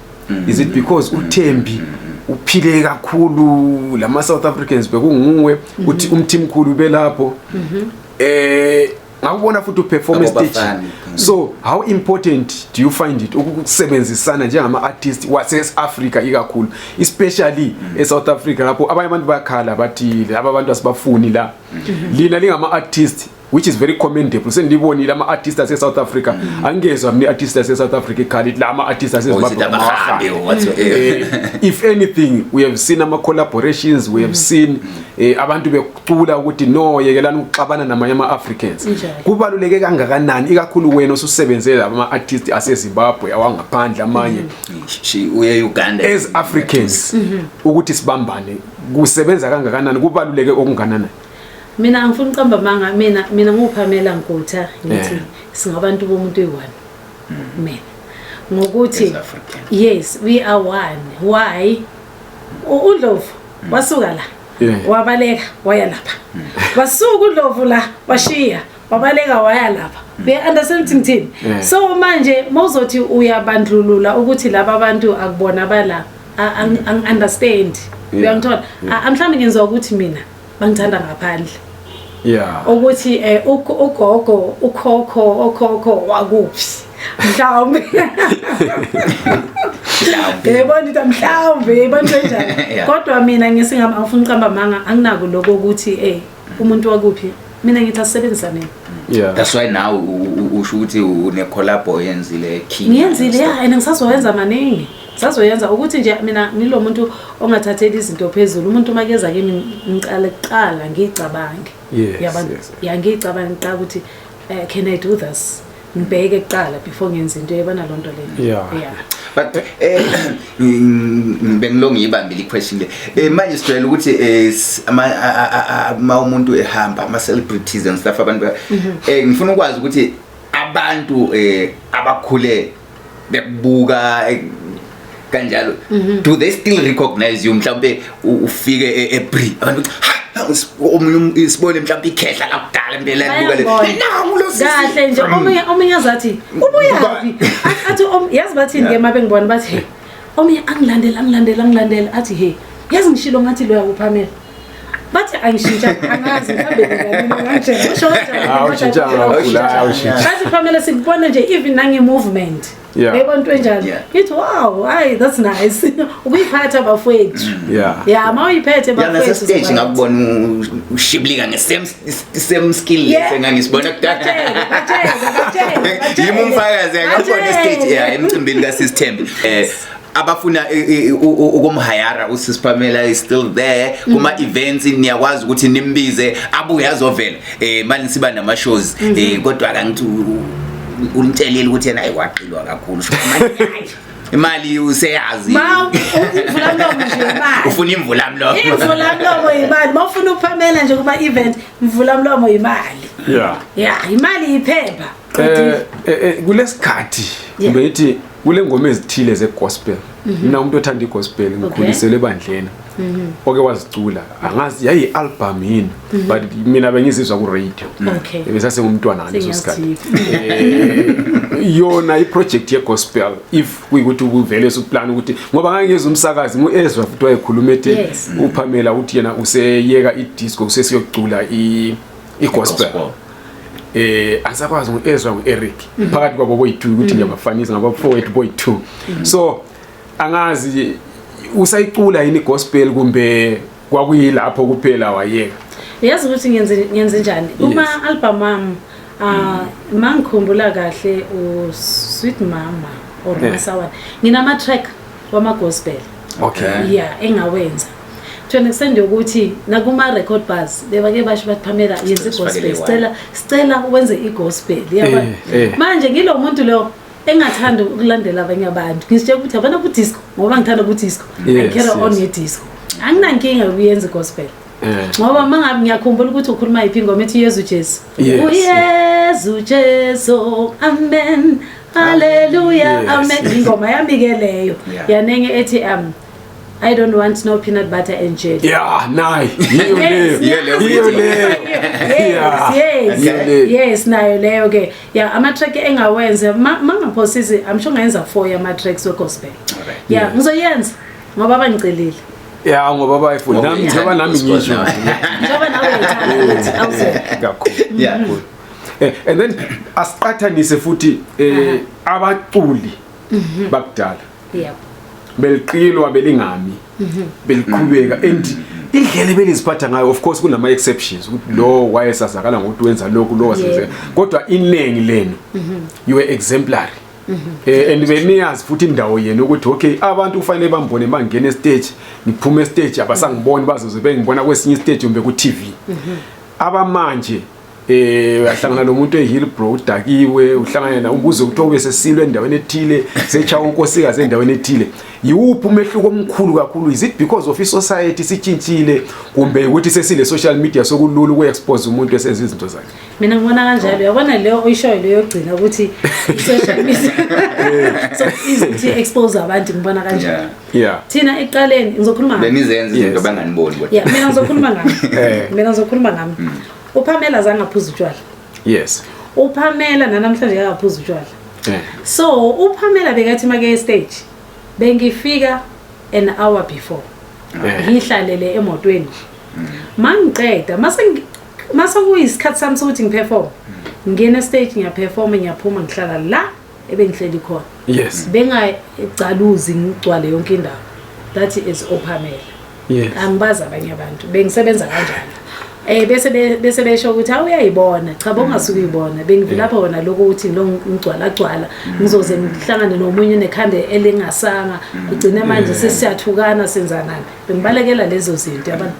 Is it because uThembi uphile kakhulu lama South Africans bekunguwe uthi umthimkhulu belapho ngakubona futhi uperformance stage. So how important do you find it ukusebenzisana njengama artists wase Africa ikakhulu especially eSouth Africa lapho abanye abantu bakhala bathi laba bantu asibafuni la lina lingama artists which is very commendable. Sendibonile ama artists ase South Africa angezwa mni artists ase South Africa ikhalid la ama artists ase Zimbabwe. If anything, we have seen ama collaborations, we have seen abantu becula ukuthi no yekelana ukuxabana namanye ama Africans. Kubaluleke kangakanani ikakhulu wena osusebenzela ama artists ase Zimbabwe awangaphandle amanye uye Uganda as Africans ukuthi sibambane kusebenza kangakanani kubaluleke okunganani? Mina ngifuna uqamba manga mina nguphamela Nkutha ngithi singabantu bomuntu oyi-1 mina ngokuthi yes we are one. Why uDlovu wasuka la wabaleka waya lapha wasuka uDlovu la washiya wabaleka waya lapha be understand thing so manje mawuzothi uyabandlulula ukuthi laba abantu akubona bala understand uyangithola mhlawumbe ngizwa ukuthi mina bangithanda ngaphandle ukuthi ugogo ukhokho wakuphi mhlawumbe yebona mhlawumbe bonke njalo kodwa mina ngisingama ngifuna uqamba manga anginako lokho ukuthi umuntu wakuphi mina ngithi asebenzisane. That's why now usho ukuthi une collab oyenzile King ngiyenzile and ngisazoyenza maningi sazoyenza ukuthi nje mina ngilo muntu ongathatheli izinto phezulu umuntu makeza kimi ngiqala kuqala ngicabange yabantu ngicabanga ukuthi can I do this ngibheke kuqala before ngenza into ebana lonto leyo but bengilonga ibambile question le manje sijwayele ukuthi ama umuntu ehamba ama celebrities and stuff abantu ngifuna ukwazi ukuthi abantu abakhule bekubuka kanjalo do they still recognize you mhlawumbe ufike eBri abantu omunye isibone mhlawumbe ikhehla lakudala impela libuka le kahle nje omunye azathi ubuyapi athi yazi bathi ngeke mabe ngibona bathi omunye angilandela athi hey yazi ngishilo ngathi lo yakuphamela bathi angishintsha angazi mhlambe nganje bathi phamela sikubona nje even nange movement yebo into enjalo ngithi wow hayi that's nice ukuyiphatha bafowethu mawuyiphethe bafowethu stage ngakubona ushiblika nge-same skill engangisibona kudala yimi umfakazi ngakubona stage emcimbini kaSisithembi abafuna ukumhayara uSisiphamela is still there kuma events niyakwazi ukuthi nimbize abuye azovela manje siba nama shows kodwa akangithi unitshelile ukuthi yena ayiwaqilwa kakhulu imali useyazi uvula mlomo nje imali ufuna imvula mlomo imali mawufuna ukuphamela nje kuma event mvula mlomo imali imali iphepha kulesikhathi bethi kule ngoma ezithile zegospel mina umuntu othanda igospel ngikhulisele ebandleni oke wazicula angazi yayi album yini but mina bengizizwa ku radio ebesase ngumntwana ngaleso sikhathi yona iproject yegospel if kuyikuthi uvele usuplan ukuthi ngoba ngangizwe umsakazi nguEzra futhi wayekhuluma ethi uPhamela uthi yena useyeka idisco usesiyocula igospel asakwazi nguEzra nguEric phakathi kwabo boyi2 ukuthi ngiyabafanisa ngabafowethu boyi2 so angazi usayicula yini gospel kumbe kwakuyilapho kuphela wayeka yazi ukuthi ngenze njani uma album wami mangikhumbula kahle uSweet Mama or Masawana nginama track wama gospel engawenza to an extent ukuthi nakuma record bars bebake basho bathi Phamela yenza igospel stella wenze igospel yaba manje ngilo muntu lo engathanda ukulandela abanye abantu ngisitshela ukuthi abana ku disco ngoba ngithanda ku disco I carry on ne disco anginankinga ukuyenza gospel ngoba mangabe ngiyakhumbula ukuthi ukhuluma iphi ingoma ethi Yesu Jesu uYesu Jesu amen hallelujah amen ingoma yami ke leyo yanenge ethi I don't want no peanut butter and jelly. Nayo. Yes, nayo leyo ke. Ama track engawenza mangaphosisi I'm sure ngayenza 4 yama tracks we gospel. Ngizoyenza ngoba bangicelile. Ngoba bayifuna nami ngoba nami ngisho. Ngoba nawe uthanda awuze. Kakhulu. And then asiqathanise futhi abaculi bakudala. Beliqilwa belingami beliqhubeka and indlela beliziphatha ngayo of course kunama exceptions ukuthi lo wayesazakala ngokuthi wenza lokhu lo wasenze kodwa iningi lenu you were exemplary and beniyazi futhi indawo yenu ukuthi okay abantu kufanele bambone mangena stage ngiphume stage abasangiboni bazoze bengibona kwesinye stage kumbe ku TV abamanje uyahlangana nomuntu eHillbrow udakiwe uhlangana na ukuze uthobe sesilwe endaweni ethile secha unkosikazi endaweni ethile yiwuphi umehluko omkhulu kakhulu is it because of society sitshintshile kumbe ukuthi sesile social media sokulula ukuexpose umuntu esenza izinto zakhe mina ngibona kanjalo uyabona leyo oyishoyo leyo gcina ukuthi social media so easy to expose abantu ngibona kanjalo thina eqaleni ngizokhuluma ngayo benizenza izinto banganiboni kodwa mina ngizokhuluma ngami uPamela zangaphuza utshwala yes uPamela namhlanje akaphuza utshwala so uPamela bekathi make stage bengifika an hour before ngihlalele emotweni mangiqeda mase kuyisikhathi sami sokuthi ngiperform ngena stage ngiyaperform ngiyaphuma ngihlala la ebengihleli khona yes bengacaluzi ngigcwale yonke indawo that is uPamela angibazi abanye abantu bengisebenza kanjalo bese besho ukuthi awuyayibona cha bongasuka uyibona bengivilapha wona lokho ukuthi lo ngigcwala ngizoze ngihlangane nomunye nekhande elingasanga ugcine manje sesiyathukana senzanani bengibalekela lezo zinto yabona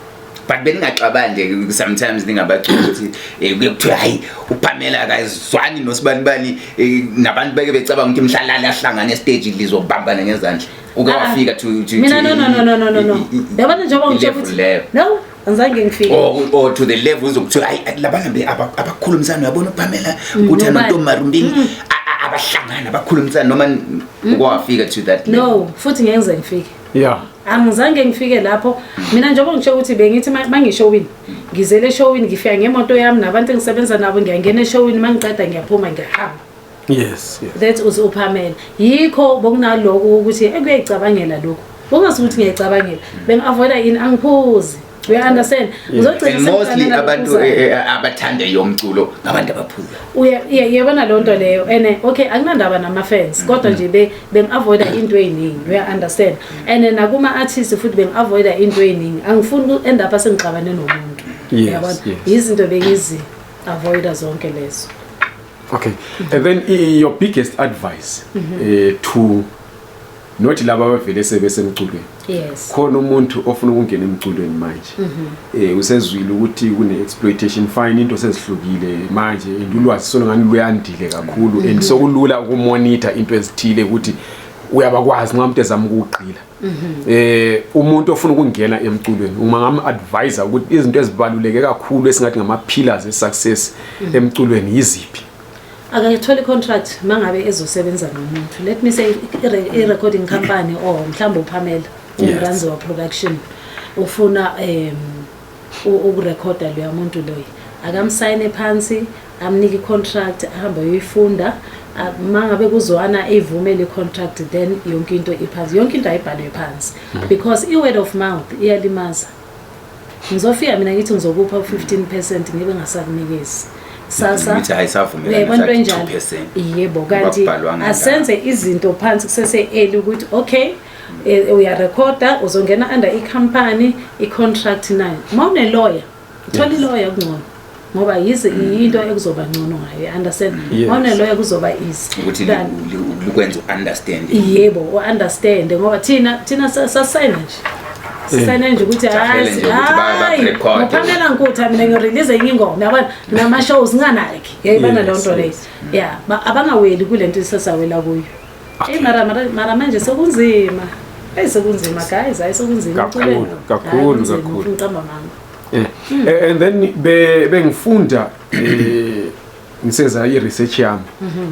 but beningacabanje sometimes ningabacula ukuthi kuyekuthiwa hayi uPamela akazwani noSibanibani nabantu beke becabanga ukuthi mhlalala ahlangane stage lizobambana ngezandla ukewafika to mina no yabona njengoba ngisho ukuthi no anzange ngifike or to the level uzokuthiwa hayi labana abakhulumisana uyabona uPamela ukuthi amantomarumbini abahlangana abakhulumisana noma ukwafika to that level no futhi ngiyenze ngifike angizange ngifike lapho mina njengoba ngisho ukuthi bengithi mangishowini ngizele showini ngifika ngemoto yami nabantu engisebenza nabo ngiyangena eshowini mangiqeda ngiyaphuma ngiyahamba yes that was uPamela yikho bokunaloko ukuthi ekuyicabangela lokho bongasukuthi ngiyicabangela bengiavoida in angiphuzi we understand uzogcina mostly abantu abathanda yomculo ngabantu abaphuza uyabona lonto leyo ene okay akunandaba nama fans kodwa nje bengiavoida into eyiningi we understand ene nakuma artists futhi bengiavoida into eyiningi angifuni end up sengixabane nomuntu yabona izinto bengizi avoida zonke lezo okay and then your biggest advice to not laba abavele sebesemculweni yes khona umuntu ofuna ukungena emculweni manje usezwile ukuthi kune exploitation fine into sezihlukile manje indulwazi solo ngani luyandile kakhulu and sokulula ukumonitor into ezithile ukuthi uyabakwazi nxa umuntu ezama ukuqila umuntu ofuna ukungena emculweni uma ngam advisor ukuthi izinto ezibaluleke kakhulu esingathi ngama pillars esuccess emculweni yiziphi akayithola contract mangabe ezosebenza nomuntu let me say a recording company or mhlawumbe uPamela uMranzi wa production ufuna ukurecorda lo muntu loyo akamsign phansi amniki contract ahamba uyifunda mangabe kuzwana evumele icontract then yonke into iphansi yonke into ayibhalwe phansi because i word of mouth iyalimaza ngizofika mina ngithi ngizokupha 15% ngibe ngasakunikezi sasa abantu enjalo yebo kanti asenze izinto phansi kusese eli ukuthi okay uya recorda uzongena under icompany icontract nayo mawune lawyer thola lawyer kungcono ngoba yize into ekuzoba ngcono ngayo understand mawune lawyer kuzoba easy ukuthi ukwenza understand yebo understand ngoba thina sasign nje sisana nje ukuthi hayi uPamela Nkutha mina ngirelease ingoma yabona nama shows nganaki yayibana lonto leyo abangaweli kulento isasawela kuyo mara manje sokunzima sekunzima guys ayisokunzima kakhulu ngicamba mama and then bengifunda ngisenza i-research yami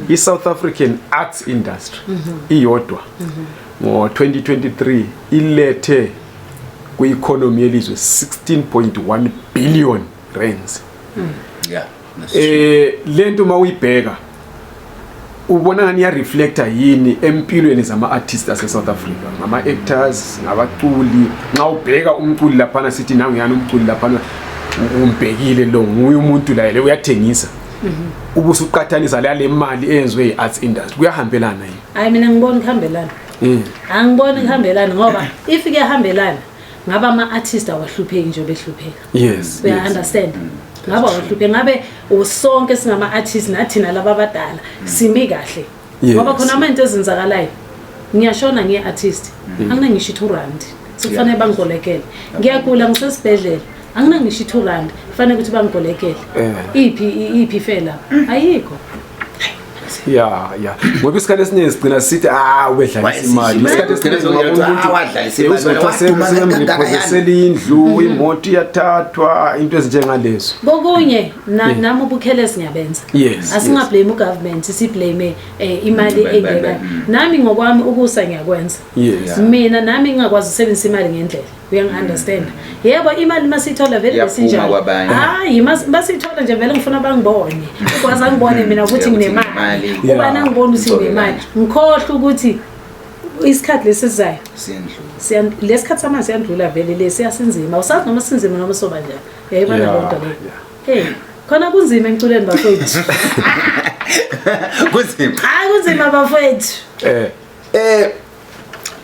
i-South African arts industry iyodwa ngo-2023 ilethe ku-economy yelizwe 16.1 billion rands lento mawuyibheka ubona ngani ya reflector yini empilweni zama-artists ase-South Africa ngama-actors ngabaculi nxa ubheka umculi laphana sithi nangu yani umculi laphana umbhekile lo nguye umuntu la uyathengisa ubusuqathanisa le mali eyenziwe yi-arts industry kuyahambelana yini hayi mina ngibona ihambelana angiboni ihambelana ngoba if kuyahambelana ngaba ama-artist awahlupheki nje behlupheka. Yes. We understand. Ngaba awahlupheki ngabe usonke singama-artist nathina laba abadala simi kahle. Ngoba khona ama into ezenzakalayo. Ngiyashona ngiye-artist. Anginangisho 2 rand. Sikufanele bangibolekele. Ngiyagula ngisesibhedlela. Anginangisho 2 rand. Kufanele ukuthi bangibolekele. Iphi fela? Ayikho. Yeah. Ngoba isikhathi esiningi sigcina sithi ubedlalisa imali. Isikhathi esiningi umuntu indlu, imoto iyathathwa, into ezinjengalezo. Bokunye nami ubukhele singabenza. Asingablame ugovernment, siblame imali engeka. Nami ngokwami ukusa ngiyakwenza. Mina nami ngingakwazi usebenzisa imali ngendlela. Uyangi-understand? Yebo imali masithola vele besinjalo. Hayi masithola nje vele ngifuna bangibone. Ukwazi angibone mina ukuthi nginemali. Ubani angibona ukuthi nginemali. Ngikhohle ukuthi isikhathi lesizayo lesikhathi samanje siyandlula vele lesiyasinzima. Usazi noma sinzima noma soba njani. Yayibona lonto leyo. Khona kunzima emculeni bafowethu. Kunzima. Hayi kunzima bafowethu.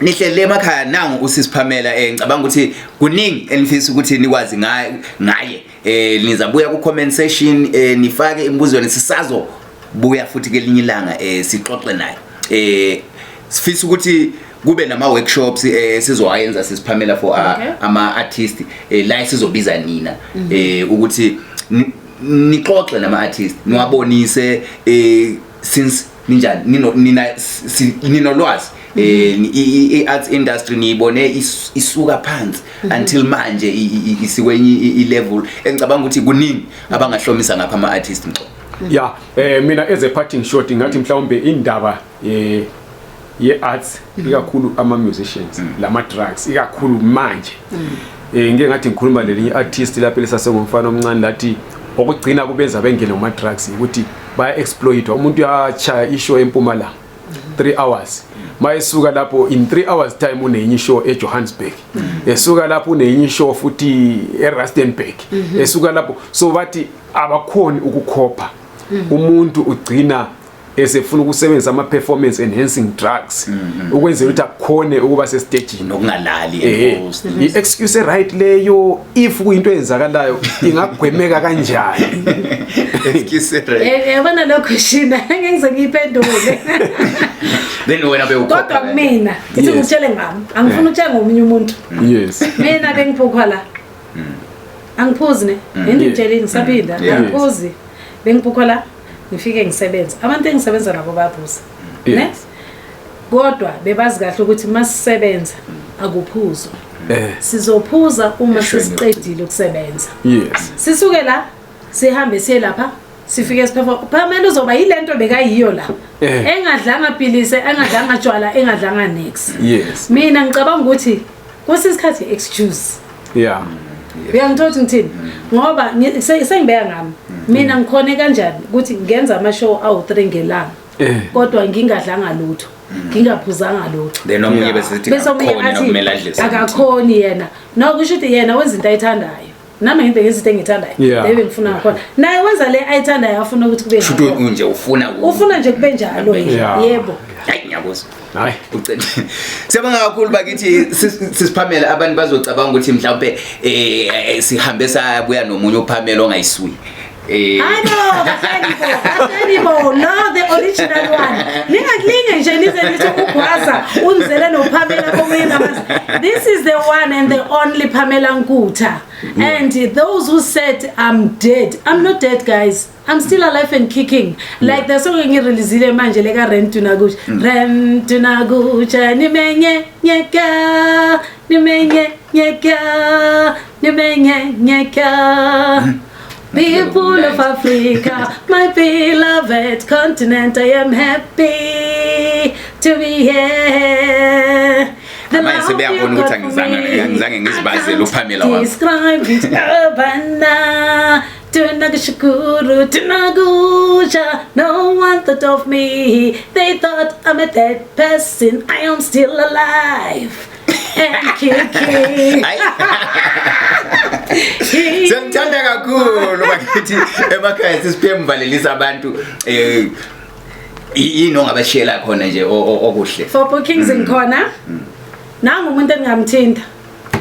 Nihlele emakhaya nangu usisiphamela ngicabanga ukuthi kuningi enifisa ukuthi nikwazi ngaye nizabuya ku comment section nifake imibuzo nesisazo buya futhi kelinye ilanga sixoxe naye sifisa ukuthi kube nama workshops sizowayenza sisiphamela for ama artists la sizobiza nina ukuthi nixoxe nama artists niwabonise since ninjani ninolwazi i-arts industry niyibone isuka phansi until manje isikwenye i-level engicabanga ukuthi kuningi abangahlomisa ngapha ama-artist mco. Mina as a parting shot ngathi mhlawumbe indaba ye-arts ikakhulu ama-musicians lama-drugs ikakhulu manje ngeke ngathi ngikhuluma lelinye artist lapho lesasengumfana omncane lathi okugcina kubenza bengene kuma-drugs ukuthi baya-exploitwa umuntu uyachaya ishow eMpumalanga 3 hours mayisuka lapho in 3 hours time unenye show eJohannesburg esuka lapho unenye show futhi eRustenburg esuka lapho so bathi abakhoni ukukhopha umuntu ugcina esefuna ukusebenzisa ama performance enhancing drugs ukwenzela ukuthi akukhone ukuba se stage nokungalali i-excuse right leyo if kuyinto eyenzakalayo ingagwemeka kanjani excuse right yabona lokho shina ngeke ngiyiphendule then wena bewukhopha kodwa mina ngithi ngitshele ngami angifuni ukutshela ngomunye umuntu mina bengiphukwa la angiphuzi ne ngitshele ngisaphinda angiphuzi bengiphukwa la ngifike ngisebenza abantu engisebenza nabo bayaphuza ne kodwa bebazi kahle ukuthi masisebenza akuphuzwa sizophuza uma sesiqedile ukusebenza sisuke la sihambe siye lapha sifike siphefo phamela uzoba yilento bekayiyo la engadlanga pilise engadlanga tshwala engadlanga next mina ngicabanga ukuthi kusisikhathi excuse uyangithola ngithini ngoba sengibeka ngami mina ngikhone kanjani ukuthi ngenza ama show awu3 ngelanga kodwa ngingadlanga lutho ngingaphuzanga lutho then omunye bese sithi khona nokumela adlise akakhoni yena nokusho ukuthi yena wenza into ayithandayo nami into ngezinto engithandayo bebe ngifuna ngakhona naye wenza le ayithandayo afuna ukuthi kube njalo nje ufuna nje kube njalo yebo hayi ngiyabuzwa hayi ucela siyabonga kakhulu bakithi sisiphamela abantu bazocabanga ukuthi mhlawumbe sihambe sabuya nomunye uphamela ongayisuyi I know, no, the original one. This is the one and the only Pamela Nguta. And those who said I'm dead, I'm not dead, guys. I'm still alive and kicking. Like the song in Relizile Manjelega Rentunaguch. Rentunagucha Nimenye Nyeka Nimenye Nyeka Nimenye Nyeka. People of Africa, my beloved continent, I am happy to be here. The life you got for me, I can't describe it, Urbana. Tunagashukuru, Tunagusha, no one thought of me. They thought I'm a dead person, I am still alive. And kicking. Sengithanda kakhulu bakithi emakhaya sisiphemvalelisa abantu yini ongabashela khona nje okuhle for bookings in corner nangu umuntu engamthinta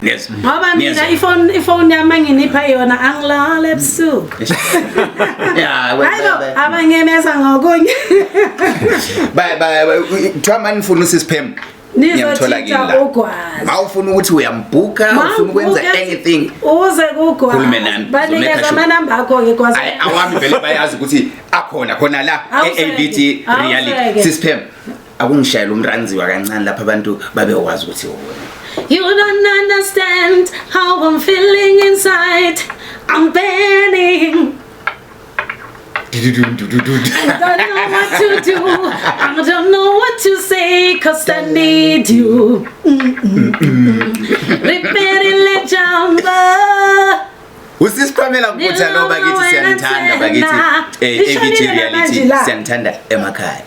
Yes. Ngoba mina ifone yami nginipha yona angilale ebusuku. Yeah, Hayibo abangemeza ngokunye. Kuthiwa manje ngifuna usisiphem. Nizothinta ugwazi. Mawufuna ukuthi uyambhuka, ufuna ukwenza anything. Uze kugwazi. Khulume nami. Banikeza amanamba akho ke gwazi. Awami vele bayazi ukuthi akhona khona la e-AVT reality system. Akungishayela umranziwa kancane lapha abantu babekwazi ukuthi You don't understand how I'm feeling inside. I'm burning. I don't know what to do. I don't know what to say, 'cause I need you. Riperi le jamba. Usisiqhamela ukuthi lo bakithi siyanithanda bakithi AVT reality siyanithanda emakhaya.